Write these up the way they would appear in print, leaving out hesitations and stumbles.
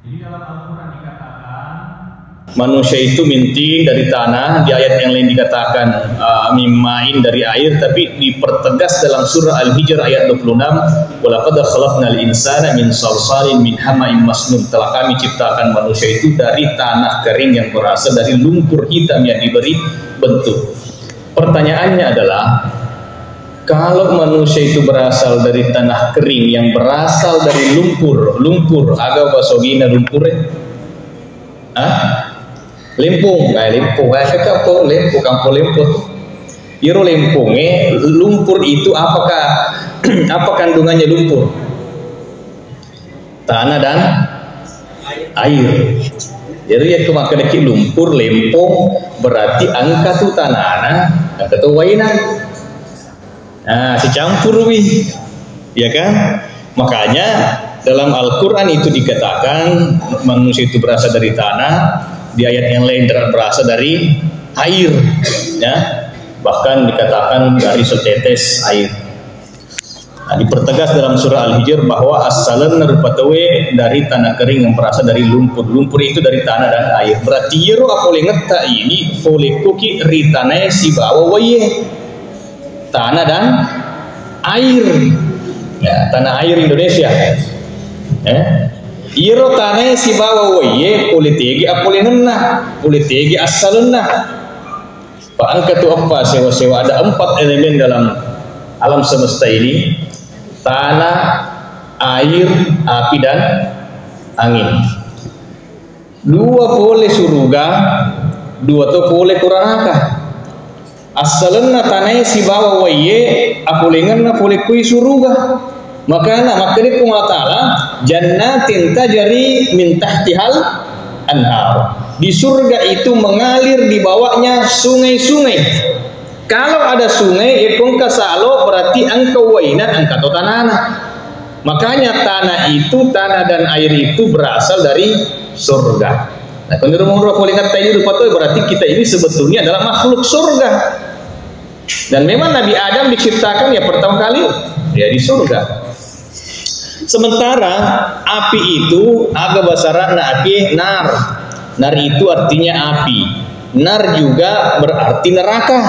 Jadi dalam Al-Quran dikatakan manusia itu minti dari tanah, di ayat yang lain dikatakan mimmain dari air, tapi dipertegas dalam surah Al-Hijr ayat 26, walaqad khalaqnal insana min salsalin min hama'in masnun, telah kami ciptakan manusia itu dari tanah kering yang berasal dari lumpur hitam yang diberi bentuk. Pertanyaannya adalah, kalau manusia itu berasal dari tanah kering yang berasal dari lumpur agak basogina lumpur lempung, kampung lempung. Iro lempungnya lumpur itu apa kandungannya lumpur? Tanah dan air. Jadi ya kemakadaki lumpur lempung berarti angka tu tanah, angka tu wainan. Nah, si campur wih, ya kan? Makanya dalam Al-Quran itu dikatakan manusia itu berasal dari tanah, di ayat yang lain berasal dari air, ya. Bahkan dikatakan dari setetes air. Nah, dipertegas dalam surah Al-Hijr bahwa as-salam narupatawe dari tanah kering yang berasal dari lumpur. Lumpur itu dari tanah dan air. Berarti yero apole ngeta ini folekuki ritane si bawa waye. Tanah dan air, ya, tanah air Indonesia. Iro tanah si bawa waye politigi apole nena, politigi asalna. Pak angka tu apa sewa-sewa, ada 4 elemen dalam alam semesta ini: tanah, air, api dan angin. 2 boleh surga, 2 tu boleh kuranaka. Asalna tanai si bawa waye apulengan na boleh kui suruga. Maka dia pun ta'ala jannatin tajri min tahtihal anhar. Di surga itu mengalir di bawahnya sungai-sungai. Kalau ada sungai ekong kasalo berarti angka wainan angka tanah. Makanya tanah dan air itu berasal dari surga. Nah, kalau rumah boleh kata ini berarti kita ini sebetulnya adalah makhluk surga. Dan memang Nabi Adam diciptakan ya pertama kali ya di surga. Sementara api itu agak basara api nar. Nar itu artinya api. Nar juga berarti neraka.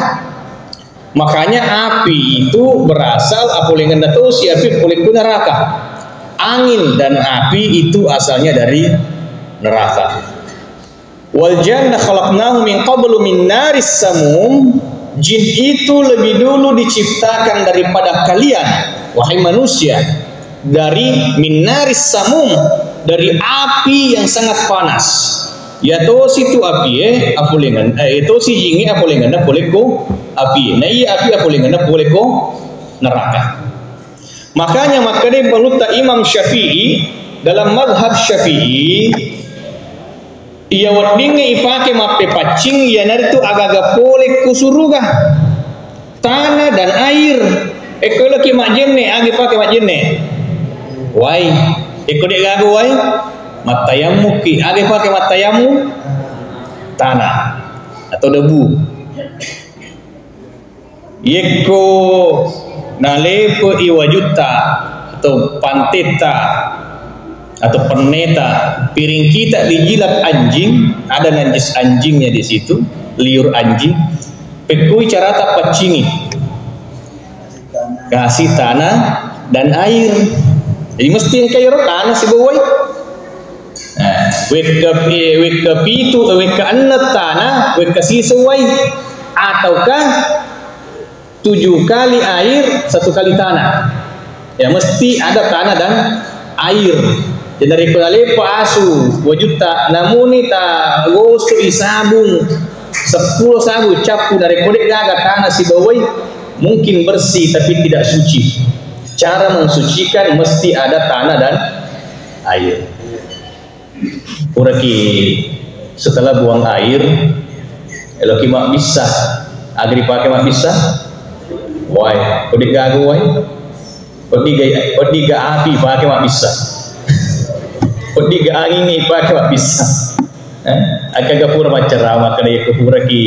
Makanya api itu berasal apulengan datu si api puliku neraka. Angin dan api itu asalnya dari neraka. Wal jannah khalaqnahu min qablu min naris samum. Jin itu lebih dulu diciptakan daripada kalian wahai manusia dari min naris samum, dari api yang sangat panas. Ya to situ api apulengan itu si jingi apulengan boleh ko api. Nah iya api apulengan boleh ko neraka. Makanya penuta Imam Syafi'i dalam mazhab Syafi'i ia wadinge ipake mape pacing ya nari tu agak-agak boleh kusuruga tanah dan air. Eko lagi mak jenne agi pake mak jenne wai eko dek gagu wai matayamu ki agi pake matayamu tanah atau debu. Eko nalepo iwajuta atau panteta atau peneta, piring kita dijilat anjing, ada najis anjingnya di situ, liur anjing. Pekui cara tak pacingi, kasih tanah dan air. Jadi mesti yang kaya tanah si bawai. Nah, wek pitu, wek anat tanah, wek kasih sewai, ataukah 7 kali air, 1 kali tanah. Ya mesti ada tanah dan air. Jadi dari lepa asu wajuta namuni ta gosu isabung 10 sabu capu dari kodek gaga tanah si bawai mungkin bersih tapi tidak suci. Cara mensucikan mesti ada tanah dan air. Uraki setelah buang air eloki mak bisa agri pakai mak bisa wai kodek gaga wai kodiga api pakai mak bisa kodiga angin ni pakai mak bisa agak gapura macam maka dia kepura ki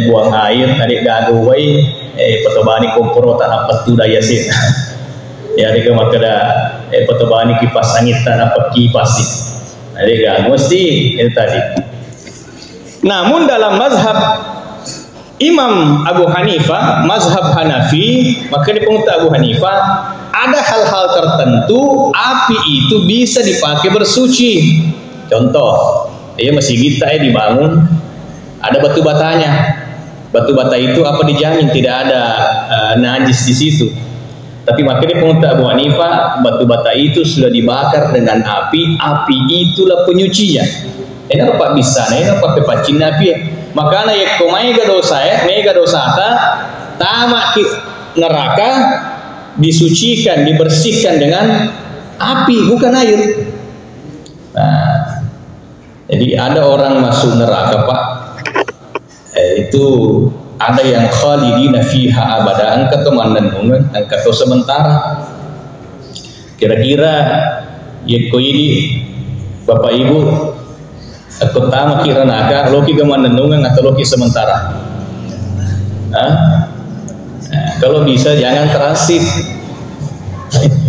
buang air narik gagu wai petobani komporo tak apa tu daya sin ya dia maka dah petobani kipas angin tak apa kipas Jadi mesti itu tadi. Namun dalam mazhab Imam Abu Hanifah, mazhab Hanafi, maka di penguta Abu Hanifah ada hal-hal tertentu api itu bisa dipakai bersuci. Contoh, masjid kita dibangun, ada batu batanya. Batu bata itu apa dijamin tidak ada najis di situ. Tapi maka di penguta Abu Hanifah, batu bata itu sudah dibakar dengan api, api itulah penyucinya. Ini apa bisa? Ini apa kepacin api? Makanya ya mega dosa tamak neraka disucikan, dibersihkan dengan api, bukan air. Nah, jadi ada orang masuk neraka, Pak. Itu ada yang khalidina fiha abada, angkat teman-teman, angkat sementara. Kira-kira ya ini Bapak Ibu, aku tahu kira naga loki kemandenungan atau loki sementara. Nah, kalau bisa jangan transit,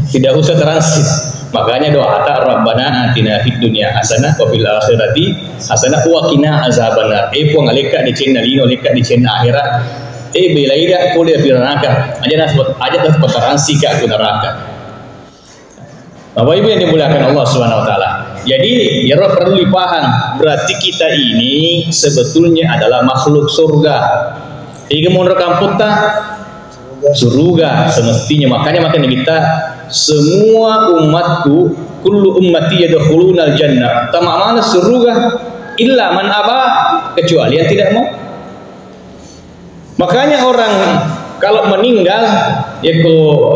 tidak usah transit. Makanya doa tak Rabbana atina fid dunya hasanah wa fil akhirati hasanah wa qina azabannar. Pun alika di cina lino alika di cina akhirat. Bila ida kuliah di neraka. Aja dapat transit ke neraka. Bapak Ibu yang dimuliakan Allah Subhanahu wa taala. Jadi ya perlu dipaham, berarti kita ini sebetulnya adalah makhluk surga. Iga mun rekam putta surga semestinya. Makanya kita semua umatku, kullu ummati yadkhulunal jannah. Tamak mana surga illa man aba, kecuali yang tidak mau. Makanya orang kalau meninggal ya ko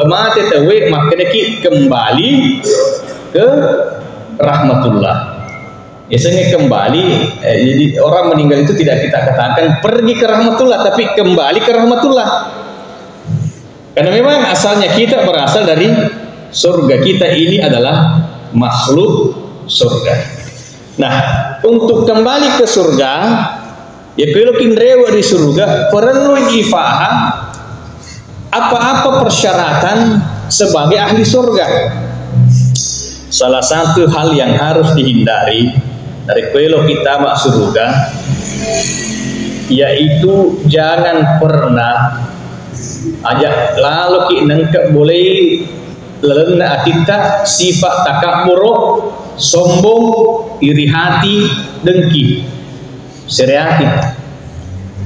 mati tawe makanya kembali ke rahmatullah. Biasanya kembali jadi orang meninggal itu tidak kita katakan pergi ke rahmatullah, tapi kembali ke rahmatullah. Karena memang asalnya kita berasal dari surga. Kita ini adalah makhluk surga. Nah, untuk kembali ke surga, ya kalau kinrewa di surga perlu difaham apa-apa persyaratan sebagai ahli surga. Salah satu hal yang harus dihindari dari kalau kita masuk surga, yaitu jangan pernah ajak lalu kita boleh lelena kita sifat takabur, sombong, iri hati, dengki, seriati,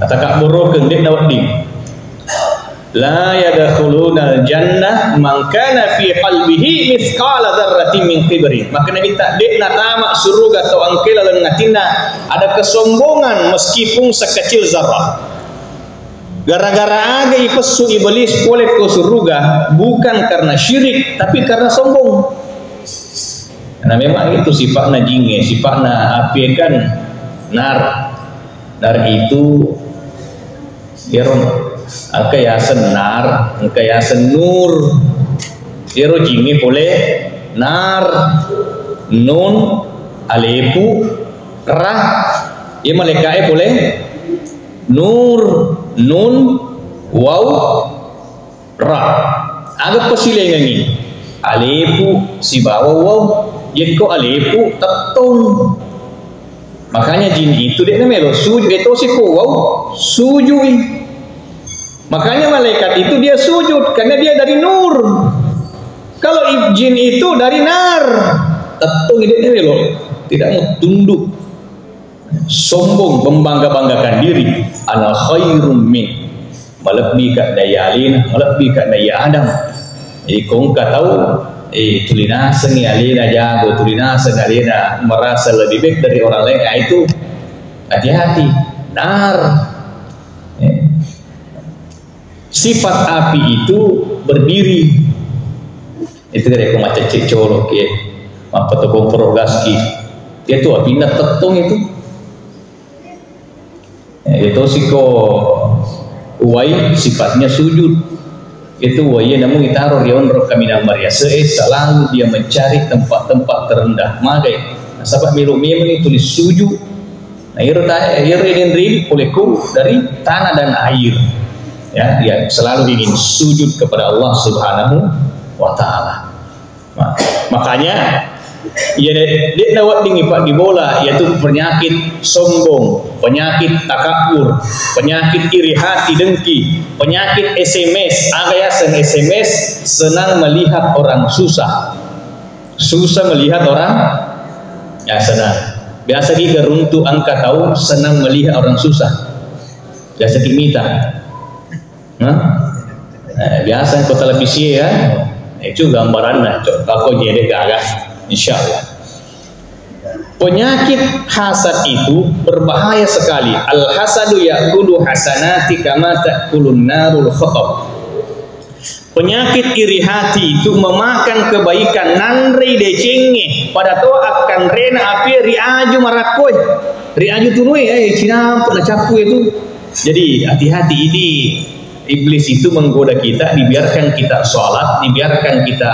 takabur kendek nawadi. La yadkhulunal jannah man kana fi qalbihi mithqala dzarratin min kibrin. Maka Nabi tak dekna tamak surga atau angkela lengatina ada kesombongan meskipun sekecil zarah. Gara-gara aga ipesu iblis boleh ke surga bukan karena syirik tapi karena sombong. Karena memang itu sifatnya jinge, sifatnya api kan nar. Nar itu angkayasan nar, angkayasan nur. Ero jingi boleh nar, nun, alepu, rah. Ia malaikat boleh nur, nun, waw, rah. Ada pasilengan ini. Alepu si bawa waw, yeko alepu tetun. Makanya jin itu dia namanya sujud itu si waw sujud. Makanya malaikat itu dia sujud karena dia dari nur. Kalau jin itu dari nar, tentu ini loh tidak mau tunduk, sombong, membangga-banggakan diri. Ana khairum min, melebihi kat daya alina, melebihi kat daya Adam. Kau nggak tahu, tulina sengi alina jago, tulina sengi alina merasa lebih baik dari orang lain. Itu hati-hati, nar. Sifat api itu berdiri. Itu dari aku macam cecolok ya, apa tu komporogaski. Dia tu api nak tetung itu. Itu siko uai sifatnya sujud. Itu uai namun itaruh dia onrok kami namar ya. Selalu dia mencari tempat-tempat terendah. Magai. Sebab milu memang tulis sujud. Nah iru ini olehku dari tanah dan air. Ya, dia selalu ingin sujud kepada Allah Subhanahu wa taala. Makanya Ya dia nawat tinggi pak di bola, yaitu penyakit sombong, penyakit takabur, penyakit iri hati dengki, penyakit SMS, agayasan SMS, senang melihat orang susah, susah melihat orang ya senang. Biasa kita runtuh angka tahu senang melihat orang susah, biasa kita biasa kau televisi ya, itu gambaran aku jadi gagah, insyaallah. Penyakit hasad itu berbahaya sekali. Al hasadu ya'kulu hasanati kama ta'kulun narul khatab. Penyakit iri hati itu memakan kebaikan nanri decenge pada to akan rena api riaju marakoi riaju tunui cina pernah capu itu. Jadi hati-hati ini. Iblis itu menggoda kita, dibiarkan kita sholat, dibiarkan kita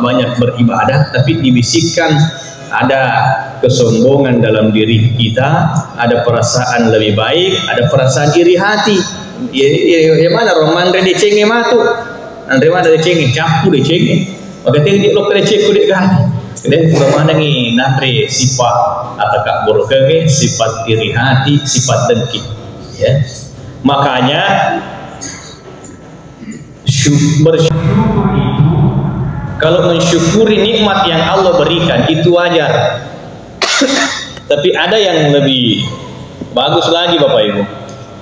banyak beribadah, tapi dibisikkan ada kesombongan dalam diri kita, ada perasaan lebih baik, ada perasaan iri hati. Ya mana roman re decenge matu, andre mana decenge capu decenge, maka tinggi lo decenge kudet kan. Kemudian mana ni nare sifat atau kabur kege, sifat iri hati, sifat dengki. Ya, makanya bersyukur itu, kalau mensyukuri nikmat yang Allah berikan itu wajar. Tapi ada yang lebih bagus lagi Bapak Ibu,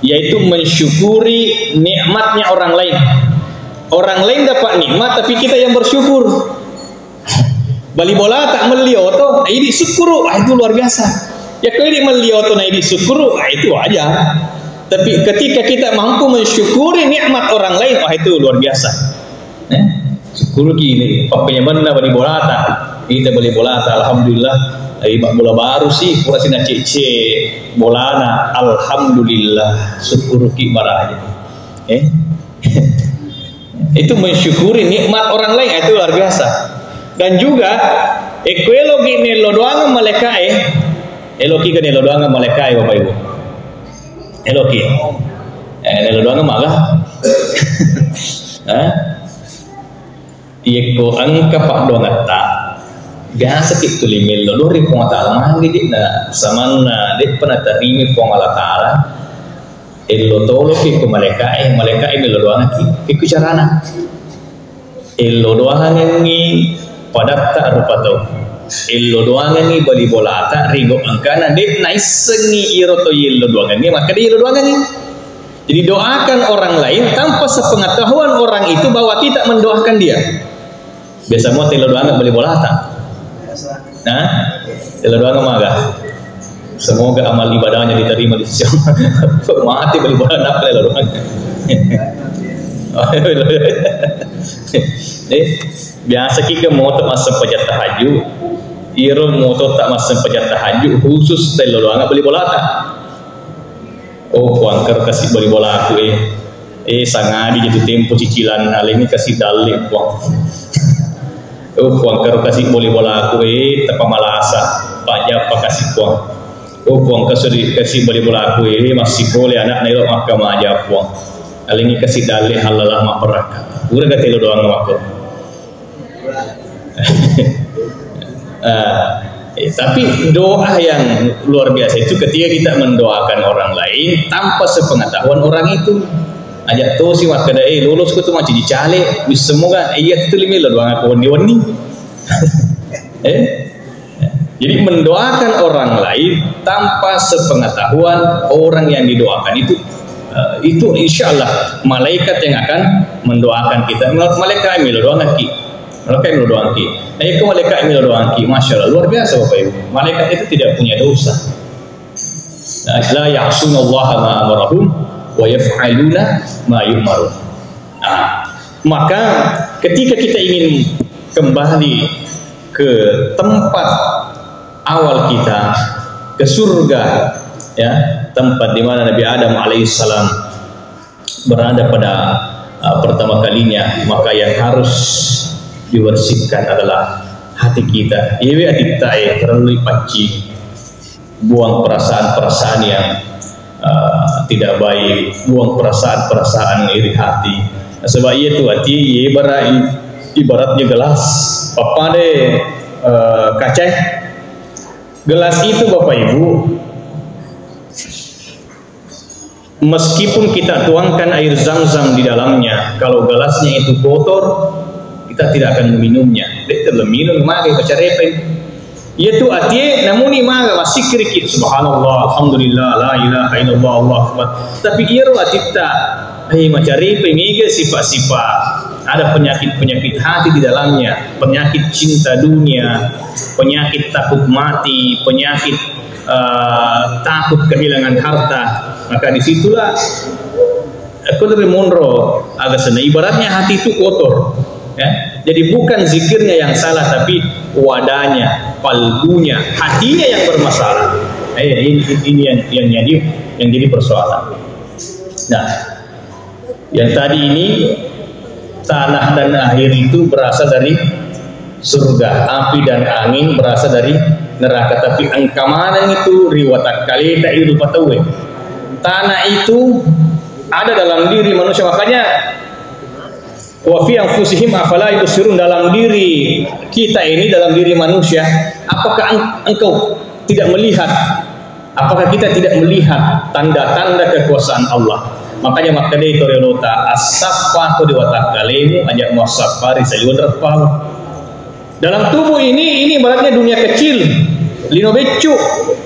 yaitu mensyukuri nikmatnya orang lain. Orang lain dapat nikmat tapi kita yang bersyukur. Bali bola tak melioto, ini syukuru, itu luar biasa. Ya kalau ini melioto, ini syukuru, itu wajar. Tapi ketika kita mampu mensyukuri nikmat orang lain, itu luar biasa. Syukur gini, papanya mana beli bola tak? Kita beli bola tak, alhamdulillah. Ibak bola baru sih, pura sina cece bola na, alhamdulillah. Syukur ki baranya. Itu mensyukuri nikmat orang lain, itu luar biasa. Dan juga ekologi nelo doang malaikat, eloki kan nelo doang malaikat Bapak Ibu. Eloki, nelo doang malah. Ieko angka pak doang tak. Biasa kita limil lo dari pengetahuan mandi di na samana di penatarimi pengalat Taala. Elo tolo ki ko malaikat melo doang ki ku carana. Elo doang ni padatta rupa tau. Elo doang ni bali bolata rigo angkana de naisengi iroto yelo doang ni maka de yelo doang ni. Jadi doakan orang lain tanpa sepengetahuan orang itu bahwa kita mendoakan dia. Biasa mau telo doang bali bolata. Nah, telo doang maga. Semoga amal ibadahnya diterima di sisi Allah. Mati bali bolata telo doang. Biasa kita moto masa pejat tahajud, iro moto tak masa pejat tahajud khusus telo doang beli bola tak. Oh kuangker kasih beli bola aku sangadi jatuh tempo cicilan hal ini kasih dalih kuang. Oh kuangker kasih beli bola aku tanpa malasa pajak apa kasih kuang. Oh kuang kasih beli bola aku masih boleh anak nelo mahkamah aja kuang. Hal ini kasih dalih halalah maperaka. Udah gak telo doang waktu. Tapi doa yang luar biasa itu ketika kita mendoakan orang lain tanpa sepengetahuan orang itu. Ajak tu si wakada lulus ku tu macam dicale, semoga iya tu limil doa aku wani-wani. Jadi mendoakan orang lain tanpa sepengetahuan orang yang didoakan itu insyaallah malaikat yang akan mendoakan kita. Malaikat yang doakan kita. Malaikat yang doakan kita. Malaikat yang doakan kita. Masya Allah luar biasa Bapak Ibu. Malaikat itu tidak punya dosa. La ya'sunallaha ma amarahum wa yaf'aluna ma yu'marun. Maka ketika kita ingin kembali ke tempat awal kita, ke surga, ya, tempat di mana Nabi Adam alaihissalam berada pada pertama kalinya, maka yang harus dibersihkan adalah hati kita. Iwe hati tae terlalu paci, buang perasaan-perasaan yang tidak baik, buang perasaan-perasaan iri hati. Sebab itu hati ibaratnya gelas, papa deh kaca. Gelas itu Bapak Ibu, meskipun kita tuangkan air zam-zam di dalamnya, kalau gelasnya itu kotor, kita tidak akan meminumnya. Dia telah minum magai baca repeng. Yaitu artinya namun ini maga masih kirikit subhanallah, alhamdulillah, la ilaha illallah, Allah akbar. Tapi ia watita, macam repeng mega sifat-sifat. Ada penyakit-penyakit hati di dalamnya, penyakit cinta dunia, penyakit takut mati, penyakit takut kehilangan harta. Maka disitulah aku dari Monro agak senang. Ibaratnya hati itu kotor, ya. Jadi bukan zikirnya yang salah, tapi wadahnya, kalbunya, hatinya yang bermasalah. Ini yang jadi persoalan. Nah, yang tadi ini tanah dan air itu berasal dari surga, api dan angin berasal dari neraka. Tapi angkamanan itu riwatak kali tak itu patawe. Tanah itu ada dalam diri manusia, makanya wa fi anfusihim afala yubsirun, dalam diri kita ini, dalam diri manusia. Apakah engkau tidak melihat? Apakah kita tidak melihat tanda-tanda kekuasaan Allah? Makanya maka dia itu relota asapa ko diwatak kalemu ajak muasafari sayun repal. Dalam tubuh ini ibaratnya dunia kecil. Lino becu,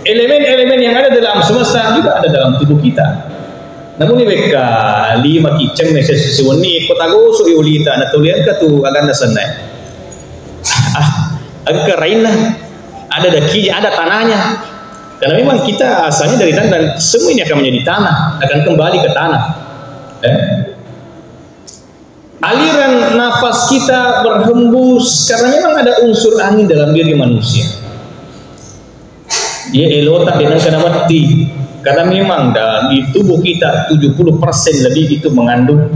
elemen-elemen yang ada dalam semesta juga ada dalam tubuh kita. Namun ini mereka lima kiceng nesesuni kotago su iulita na tulian ka tu aganda sanai. Agak raina ada dakinya, ada tanahnya. Karena memang kita asalnya dari tanah dan semua ini akan menjadi tanah, akan kembali ke tanah. Aliran nafas kita berhembus karena memang ada unsur angin dalam diri manusia. Dia elota dengan kena mati. Karena memang di tubuh kita 70% lebih itu mengandung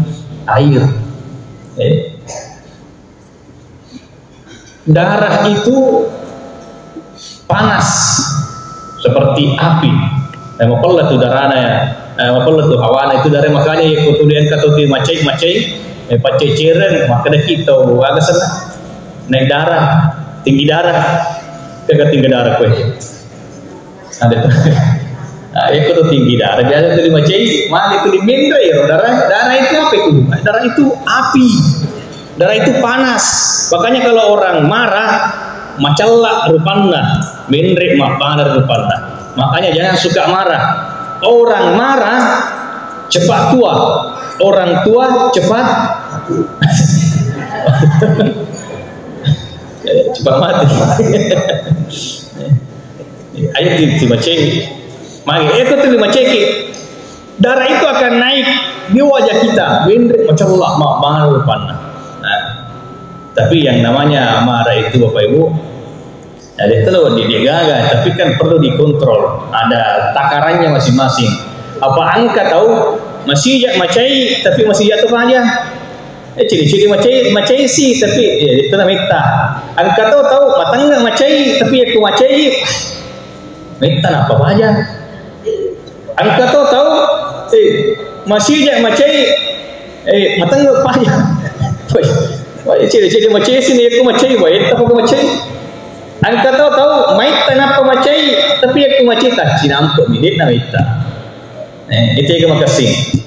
air. Darah itu panas seperti api. Mapalah tu darana ya, mapalah tu hawana itu darah, makanya ya kutulian katuti macai paceceran, maka kita agak sana naik darah, tinggi darah, tinggi darah kue. Ada tu, itu tu tinggi darah. Biasa tu di macai, mana itu di mindra ya. Darah itu apa itu? Darah itu api, darah itu panas. Makanya kalau orang marah, macalak rupana, mindre mapanar rupana. Makanya jangan suka marah. Orang marah cepat tua, orang tua cepat cepat mati. Ayo dibaca. Mari itu tuh dibaca. Darah itu akan naik di wajah kita. Mindre macalak mapanar rupana. Tapi yang namanya marah itu Bapak Ibu, ada telur di gaga, tapi kan perlu dikontrol. Ada takarannya masing-masing. Apa angka tahu masih macai, tapi masih jatuh aja. Ciri-ciri macai sih, tapi itu namanya angka tahu matang nggak macai, tapi aku macai, mita apa aja. Angka tahu masih macai, matang nggak apa aja. Ciri-ciri macai sini aku macai, baik apa aku macai. Angka tahu mai tanah pemacai, tapi aku macai tak cinampu minit na mita. Itu yang makasih.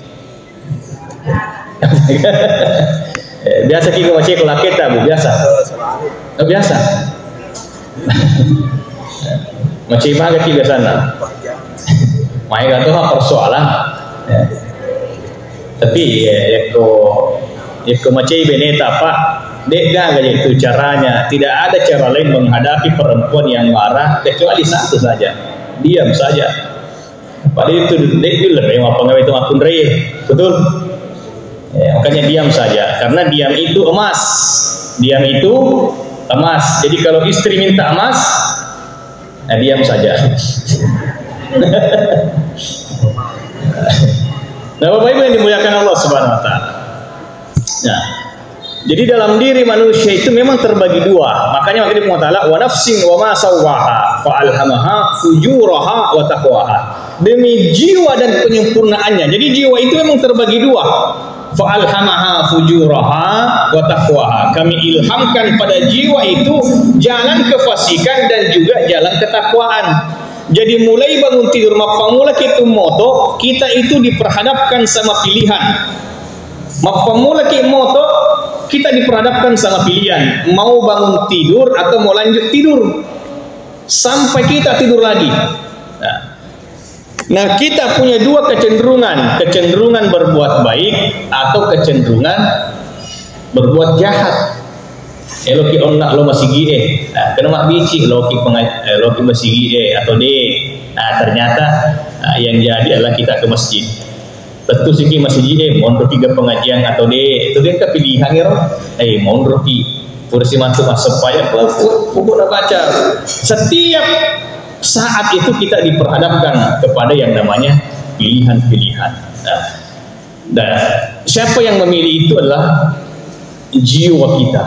Biasa kita macai kalau kita bu biasa. Biasa. Macai mana kita sana? Mai kata persoalan. Tapi aku macai beneta pak. Dega itu caranya. Tidak ada cara lain menghadapi perempuan yang marah kecuali satu saja, diam saja. Padahal itu lebih pengawet itu akun rey, betul. Makanya diam saja, karena diam itu emas. Diam itu emas. Jadi kalau istri minta emas, diam saja. Nah, Bapak Ibu yang dimuliakan Allah Subhanahu Wa Taala. Nah, jadi dalam diri manusia itu memang terbagi dua. Makanya Allah Taala wa nafsin wa ma sawwaha fa alhamaha fujuraha wa taqwaha. Demi jiwa dan penyempurnaannya. Jadi jiwa itu memang terbagi dua. fa'alhamaha fujuraha wa taqwaha. Kami ilhamkan pada jiwa itu jalan kefasikan dan juga jalan ketakwaan. Jadi mulai bangun tidur mapamula kita moto, kita itu diperhadapkan sama pilihan. Mapamula kita moto, kita diperhadapkan sama pilihan, mau bangun tidur atau mau lanjut tidur sampai kita tidur lagi. Nah, kita punya dua kecenderungan berbuat baik atau kecenderungan berbuat jahat. Loki onak lo masih gie, kena mak bici loki masih gie atau ternyata yang jadi adalah kita ke masjid. Tentu sih masih gie, mondok 3 pengajian atau itu dia kepilihan ya roh. Mondok kursi masuk supaya pokok baca. Setiap saat itu kita diperhadapkan kepada yang namanya pilihan-pilihan. Dan siapa yang memilih itu adalah jiwa kita.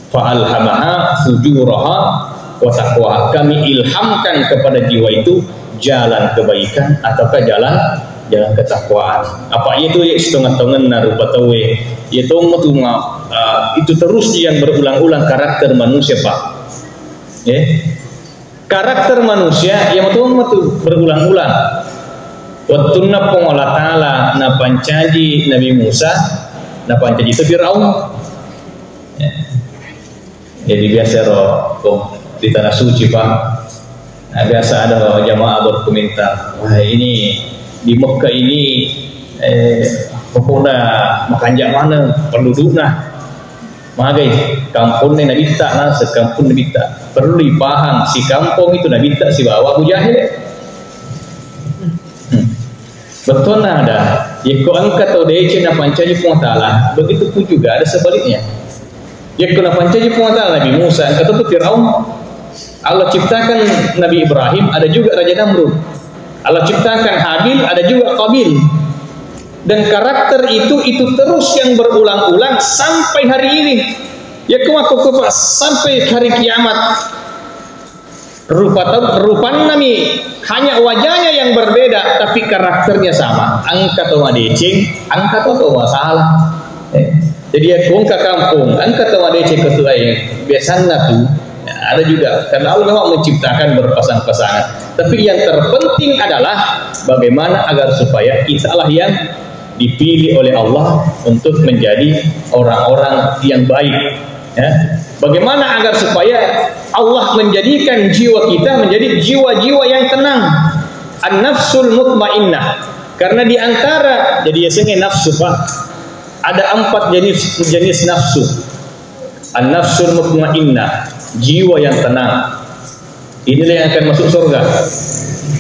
Fa'alhamaha fujuraha wa taqwaha. Kami ilhamkan kepada jiwa itu jalan kebaikan ataukah jalan ketakwaan. Apa itu setengah-tengah narupa tawe. Itu terus yang berulang-ulang karakter manusia, Pak. Karakter manusia yang betul berulang-ulang. Wattunna pengolah ta'ala na pancaji Nabi Musa, na pancaji itu Firaun. Jadi biasa di tanah suci, Pak. Nah, biasa ada jamaah berkomentar, wah ini di Mekah ini pokoknya makanjak mana penduduknya. Magai kampung ni Nabi tak lah, sekampung Nabi tak. Perlu dipaham si kampung itu Nabi tak si bawa Abu Jahil. Betul nah ada. Jika angkat atau DC na pancaji Ta'ala, begitu pun juga ada sebaliknya. Jika na pancaji Ta'ala Nabi Musa, angkat itu Firaun. Allah ciptakan Nabi Ibrahim, ada juga Raja Namrud. Allah ciptakan Habil, ada juga Qabil. Dan karakter itu terus yang berulang-ulang sampai hari ini. Ya kuat sampai hari kiamat. Rupa nami hanya wajahnya yang berbeda, tapi karakternya sama. Angkat atau madecing, angkat atau masalah. Jadi ya ke kampung, angkat atau madecing ketua yang biasanya tuh ada juga. Karena Allah memang menciptakan berpasang-pasangan. Tapi yang terpenting adalah bagaimana agar supaya kita lah yang dipilih oleh Allah untuk menjadi orang-orang yang baik. Bagaimana agar supaya Allah menjadikan jiwa kita menjadi jiwa-jiwa yang tenang, an-nafsul mutmainnah. Karena di antara jadi biasanya nafsu, Pak, ada 4 jenis nafsu. An-nafsul mutmainnah, jiwa yang tenang. Inilah yang akan masuk surga.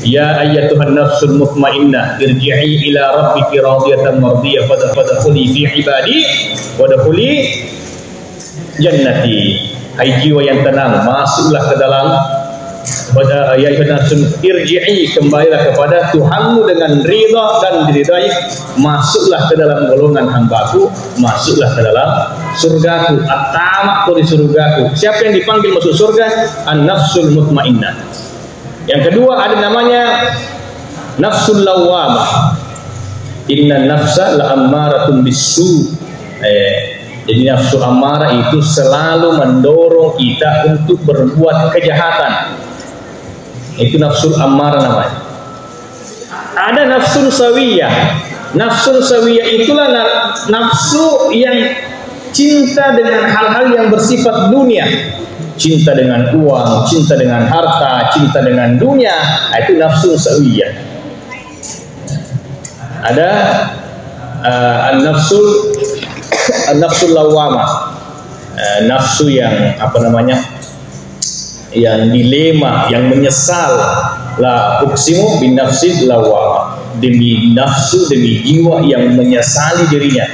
Ya ayyatuhan nafsul mutmainnah irji'i ila rabbiki radiyatan mardiyah fadkhuli fi ibadi wadkhuli jannati. Hai jiwa yang tenang, masuklah ke dalam ya ayyuhan nafsul irji'i, kembalilah kepada Tuhanmu dengan ridha dan diridai, masuklah ke dalam golongan hambaku, masuklah ke dalam surgaku, at-tamak di surgaku. Siapa yang dipanggil masuk surga? An-nafsul mutmainnah. Yang kedua ada namanya nafsul lawwamah. Inna nafsa la ammaratun bisu. Jadi nafsu amarah itu selalu mendorong kita untuk berbuat kejahatan. Itu nafsul amarah namanya. Ada nafsul sawiyah. Nafsul sawiyah itulah nafsu yang cinta dengan hal-hal yang bersifat dunia. Cinta dengan uang, cinta dengan harta, cinta dengan dunia, itu nafsu sawiyah. Ada an-nafsul lawamah, nafsu yang yang dilema, yang menyesal. La uqsimu bin nafsil lawamah, demi nafsu, demi jiwa yang menyesali dirinya.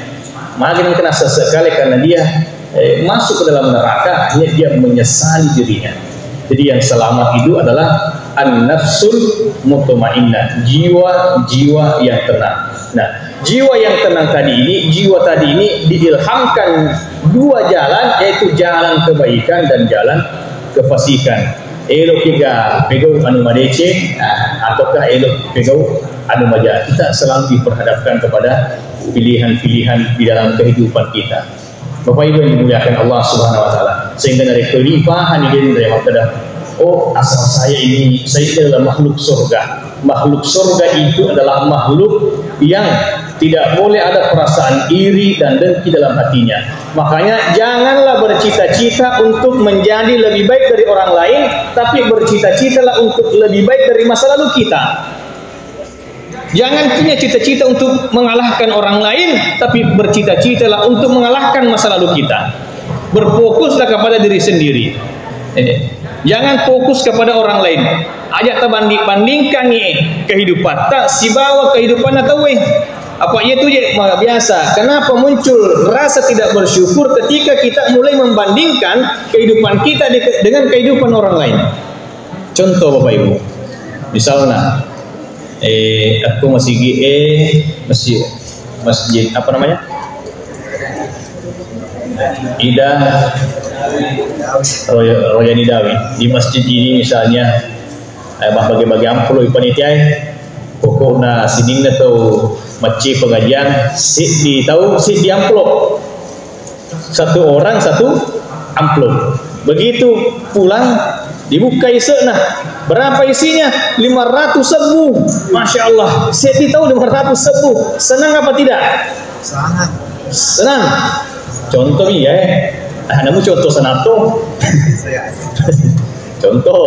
Makin kena sesekali karena dia masuk ke dalam neraka, hanya dia menyesali dirinya. Jadi yang selamat itu adalah an-nafsul mutmainnah, jiwa yang tenang. Nah, jiwa yang tenang jiwa tadi ini diilhamkan 2 jalan, yaitu jalan kebaikan dan jalan kefasikan. Elok tiga pegau anu madece ataukah elok pegau anu maja. Kita selalu diperhadapkan kepada pilihan-pilihan di dalam kehidupan kita. Bapak Ibu yang dimuliakan Allah Subhanahu wa taala, sehingga dari kelimpahan ini dari makna, oh asal saya adalah makhluk surga. Makhluk surga itu adalah makhluk yang tidak boleh ada perasaan iri dan dengki dalam hatinya. Makanya janganlah bercita-cita untuk menjadi lebih baik dari orang lain, tapi bercita-citalah untuk lebih baik dari masa lalu kita. Jangan punya cita-cita untuk mengalahkan orang lain, tapi bercita-citalah untuk mengalahkan masa lalu kita. Berfokuslah kepada diri sendiri. Jangan fokus kepada orang lain. Ajak bandingkan kehidupan. Tak si bawa kehidupan atau apa itu je biasa. Kenapa muncul rasa tidak bersyukur ketika kita mulai membandingkan kehidupan kita dengan kehidupan orang lain? Contoh Bapak Ibu, misalnya aku masih masjid apa namanya? Ida Roya Nidawi. Di masjid ini misalnya bagi-bagi amplop panitia pokoknya sidingna tu maci pengajian sit di amplop, satu orang satu amplop. Begitu pulang dibuka isena, berapa isinya? 500 sebu. Masya Allah, saya tahu 500 sebu. Senang apa tidak? Sangat senang. Contoh ya, namun contoh senato. Contoh,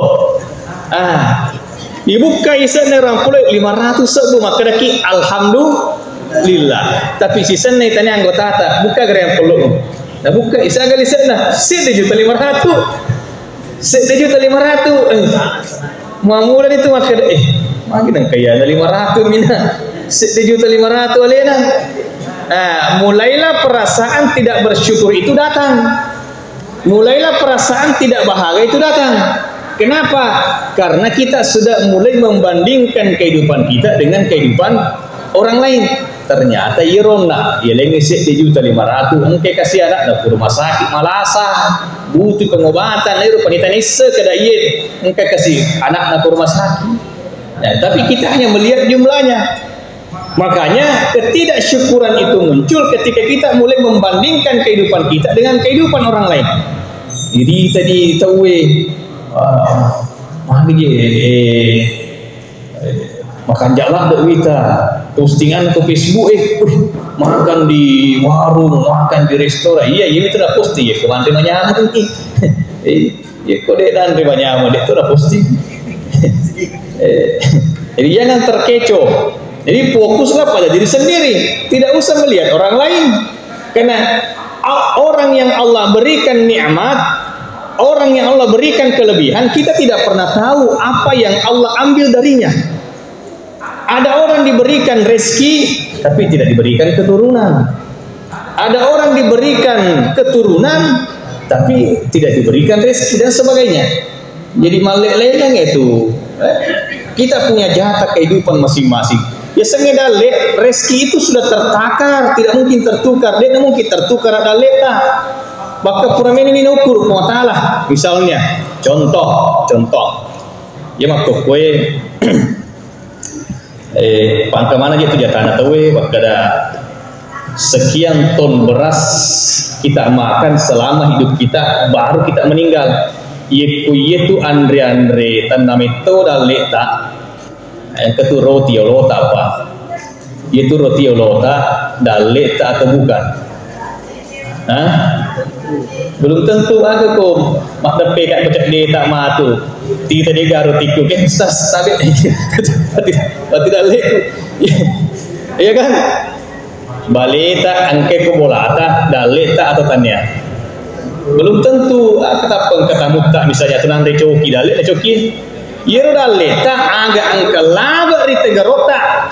dibuka isena orang pula 500 sebu, maka daki alhamdulillah. Tapi sisa nih tanya anggota tak buka gerang puluh. Nah buka isa gali isena, 1.500.000. 1.500.000. Mamulan itu maksud makin ang kaya na 500 mina. 1.500.000 alena. Mulailah perasaan tidak bersyukur itu datang. Mulailah perasaan tidak bahagia itu datang. Kenapa? Karena kita sudah mulai membandingkan kehidupan kita dengan kehidupan orang lain. Ternyata irona, ia lagi 1.500.000, engke kasih anak ke rumah sakit malasa, butuh pengobatan, ayo panitia nisa kada iya, engke kasih anak ke rumah sakit. Nah, tapi kita hanya melihat jumlahnya. Makanya ketidaksyukuran itu muncul ketika kita mulai membandingkan kehidupan kita dengan kehidupan orang lain. Jadi tadi tahu makan jalak dek wita, postingan ke Facebook makan di warung, makan di restoran. Iya itu dah posting ya, kemantai banyak nanti. Ya kok dek dan banyak dek itu dah posting. Jadi jangan terkecoh. Jadi fokuslah pada diri sendiri, tidak usah melihat orang lain. Karena orang yang Allah berikan nikmat, orang yang Allah berikan kelebihan, kita tidak pernah tahu apa yang Allah ambil darinya. Ada orang diberikan rezeki tapi tidak diberikan keturunan. Ada orang diberikan keturunan tapi tidak diberikan rezeki dan sebagainya. Jadi malek-leleng itu. Kita punya jatah kehidupan masing-masing. Ya sengeda rezeki itu sudah tertakar, tidak mungkin tertukar. Dia tidak mungkin tertukar ada leta. Baka puramen ini ukur Allah. Misalnya, contoh. Ya makto kue pangka mana gitu jatah tahu baka ada sekian ton beras kita makan selama hidup kita baru kita meninggal. Itu Andre tanamito daleta. Yang kedua roti olota apa? Itu roti olota daleta atau bukan? Belum tentu ada kok. Mak depe kat pecah dia tak matu. Ti tadi roti ku kan stas tapi tidak lek. Iya kan? Baleta angke ko bolata daleta atau tanya. Belum tentu ketemu tak misalnya tenang recoki dalet recoki. Yero daleta agak angka laba di tenggorokan.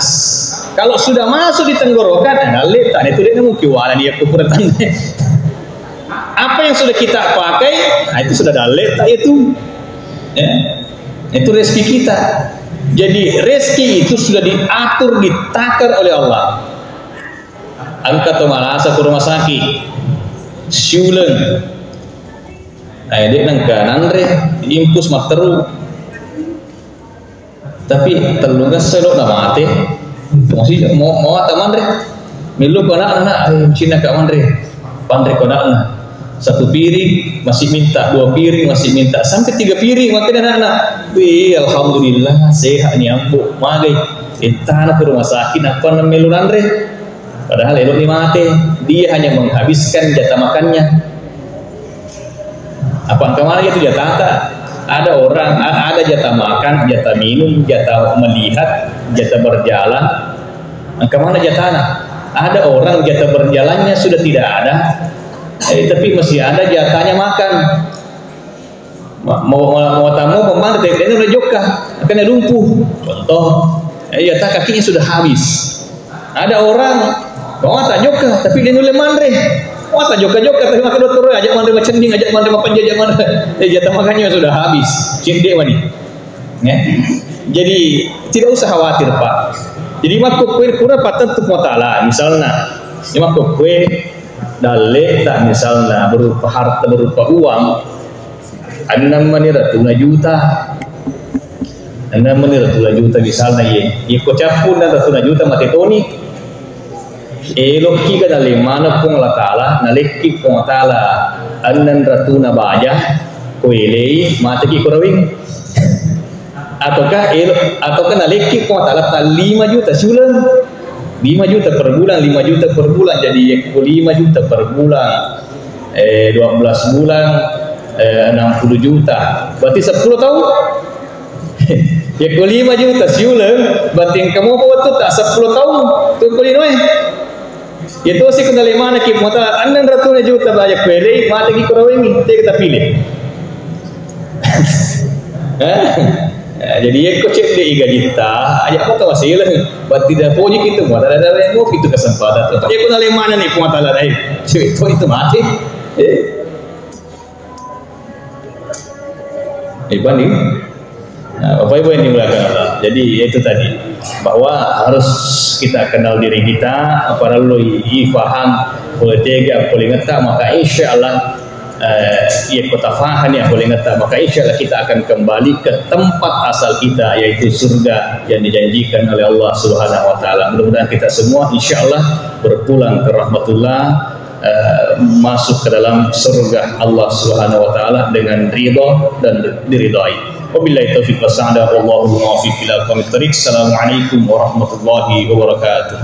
Kalau sudah masuk di tenggorokan, daleta itu dia mungkin wala dia kupuretan. Apa yang sudah kita pakai, itu sudah daleta itu. Ya. Itu rezeki kita. Jadi rezeki itu sudah diatur, ditakar oleh Allah. Angkat malasa ke rumah sakit, siulen. Dia nangka nandre, impus makteru. Tapi telungnya selok nak mati, masih mau taman deh. Milu kau nak Cina kat Pandre kau nak satu piring masih minta, dua piring masih minta, sampai 3 piring makan anak-anak. Wih, alhamdulillah sehat ni ambo. Magai kita nak ke rumah sakit apa nama Milu Andre? Padahal elok ni mati. Dia hanya menghabiskan jatah makannya. Apa kemana itu jatah tak? Ada orang ada jatah makan, jatah minum, jatah melihat, jatah berjalan. Kemana jatahnya? Ada orang jatah berjalannya sudah tidak ada, tapi masih ada jatahnya makan. Mau tamu pembantu ini udah joka, akan lumpuh. Contoh, jatah kakinya sudah habis. Ada orang mau tak joka, tapi dia nulis mandre. Wah tak joka tapi makan dokter ajak mandre macam ni, ajak mandre makan ajak mandre. Jatah makannya sudah habis. Cik dia mani. Jadi tidak usah khawatir Pak. Jadi makuk kue kurang patut tu taala misalnya, makuk kue dalek tak misalnya berupa harta berupa uang, ada namanya ratuna juta, misalnya ye kocapun dan ratuna juta mati toni, elok kita dalek mana pun Allah taala, naleki pun Allah taala, anan ratuna baja, kue lei mati ki kurawing. Ataukah naleki kau tak letak 5 juta sebulan, 5 juta per bulan, 5 juta per bulan, jadi 5 juta per bulan, 12 bulan, 60 juta, berarti 10 tahun. Ya 5 juta sebulan, berarti kamu buat tu tak 10 tahun, tu kau ini. Itu sih kena mana kita mau tak, 600 juta banyak pilih, mata kita orang ini, kita pilih. Jadi aku cek dia 3 juta, ajak apa masih lah. Berarti dah punya kita buat ada yang mau itu kesempatan. Tapi aku nak mana ni pengetahuan lain. Itu mati. Banding. Apa ibu ini mulakan Allah. Jadi itu tadi bahwa harus kita kenal diri kita. Apa lalu faham boleh tega boleh ngetak maka insya Allah. Ia kota fahan yang boleh ngata, maka insya Allah kita akan kembali ke tempat asal kita, yaitu surga yang dijanjikan oleh Allah Subhanahu Wa Taala. Mudah-mudahan kita semua insya Allah berpulang ke rahmatullah, masuk ke dalam surga Allah Subhanahu Wa Taala dengan ridha dan diridai. Wabillahi taufiq wassalam. Wallahu muwaffiq ila aqwamit thoriq. Assalamualaikum warahmatullahi wabarakatuh.